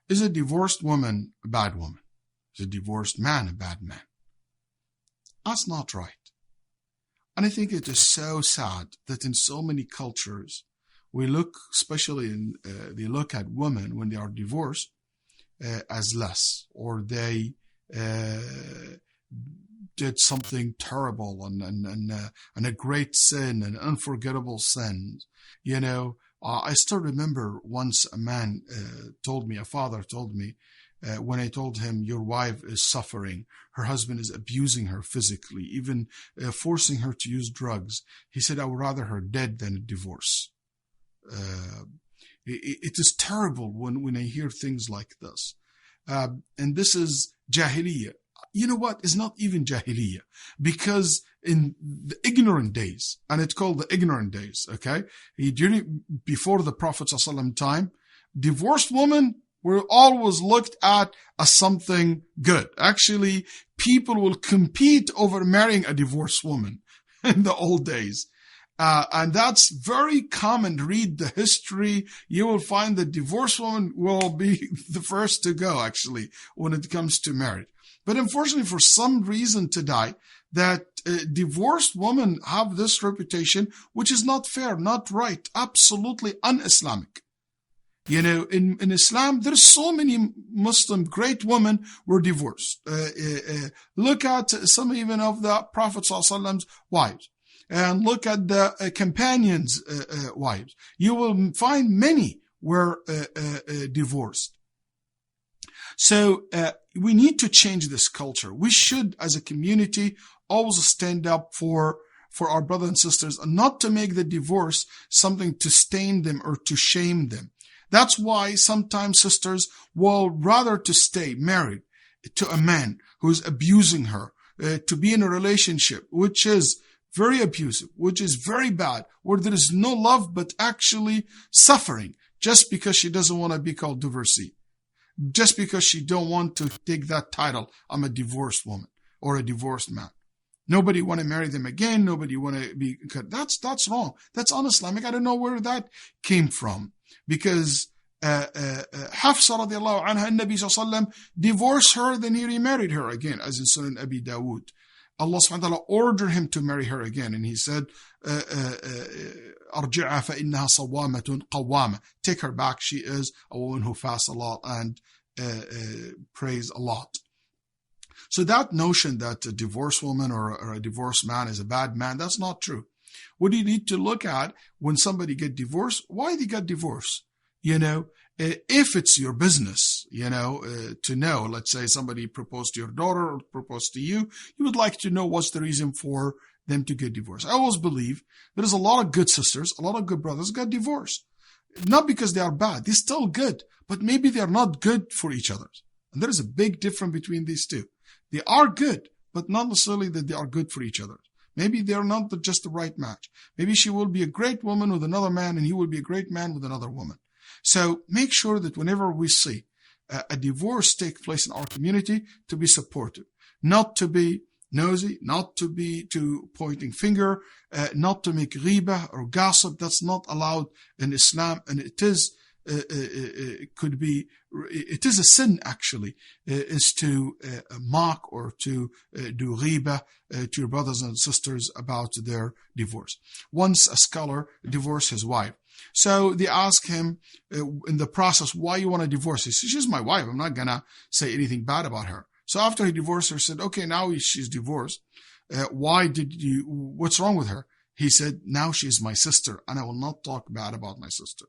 Is a divorced woman a bad woman? Is a divorced man a bad man? That's not right. And I think it is so sad that in so many cultures, we look, especially they look at women when they are divorced as less, or they did something terrible and a great sin, an unforgettable sin. I still remember once a man told me, a father told me, when I told him, your wife is suffering, her husband is abusing her physically, even forcing her to use drugs. He said, I would rather her dead than a divorce. It is terrible when I hear things like this. And this is Jahiliyyah. You know what? It's not even Jahiliyyah, because in the ignorant days, and it's called the ignorant days, okay? Before the Prophet ﷺ time, divorced women were always looked at as something good. Actually, people will compete over marrying a divorced woman in the old days. And that's very common. Read the history. You will find the divorced woman will be the first to go, actually, when it comes to marriage. But unfortunately, for some reason today, that divorced women have this reputation, which is not fair, not right, absolutely un-Islamic. In Islam, there's so many Muslim great women were divorced. Look at some even of the Prophet ﷺ's wives, and look at the companions' wives. You will find many were divorced. So we need to change this culture. We should, as a community, always stand up for our brothers and sisters, and not to make the divorce something to stain them or to shame them. That's why sometimes sisters will rather to stay married to a man who is abusing her, to be in a relationship which is very abusive, which is very bad, where there is no love but actually suffering, just because she doesn't want to be called divorcee, just because she don't want to take that title, I'm a divorced woman or a divorced man. Nobody want to marry them again. Nobody want to be. That's wrong. That's un-Islamic. I don't know where that came from. Because Hafsa radiallahu anha, Nabi sallallahu alayhi wa sallam divorced her, then he remarried her again, as in Sunan Abi Dawood. Allah subhanahu wa ta'ala ordered him to marry her again, and he said, أرجعها فإنها صوامة قوامة. Take her back. She is a woman who fasts a lot and prays a lot. So that notion that a divorced woman or a divorced man is a bad man, that's not true. What do you need to look at when somebody get divorced? Why they got divorced? If it's your business, to know, let's say somebody proposed to your daughter or proposed to you, you would like to know what's the reason for them to get divorced. I always believe there's a lot of good sisters, a lot of good brothers got divorced. Not because they are bad. They're still good, but maybe they're not good for each other. And there is a big difference between these two. They are good, but not necessarily that they are good for each other. Maybe they're not just the right match. Maybe she will be a great woman with another man and he will be a great man with another woman. So make sure that whenever we see a divorce take place in our community, to be supportive, not to be nosy, not to be pointing finger, not to make ghibah or gossip. That's not allowed in Islam, and it is a sin actually, is to mock or to do ghibah to your brothers and sisters about their divorce. Once a scholar divorced his wife. So they asked him in the process, why you want to divorce her? He said, she's my wife. I'm not going to say anything bad about her. So after he divorced her, said, okay, now she's divorced. What's wrong with her? He said, now she's my sister and I will not talk bad about my sister.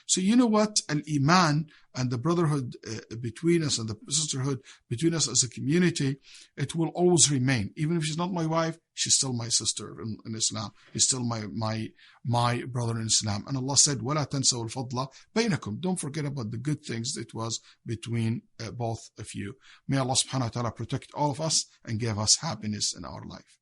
So you know what? Al-Iman and the brotherhood between us and the sisterhood between us as a community, it will always remain. Even if she's not my wife, she's still my sister in Islam. She's still my brother in Islam. And Allah said, وَلَا تَنْسَوْا الْفَضْلَ بَيْنَكُمْ. Don't forget about the good things that was between both of you. May Allah subhanahu wa ta'ala protect all of us and give us happiness in our life.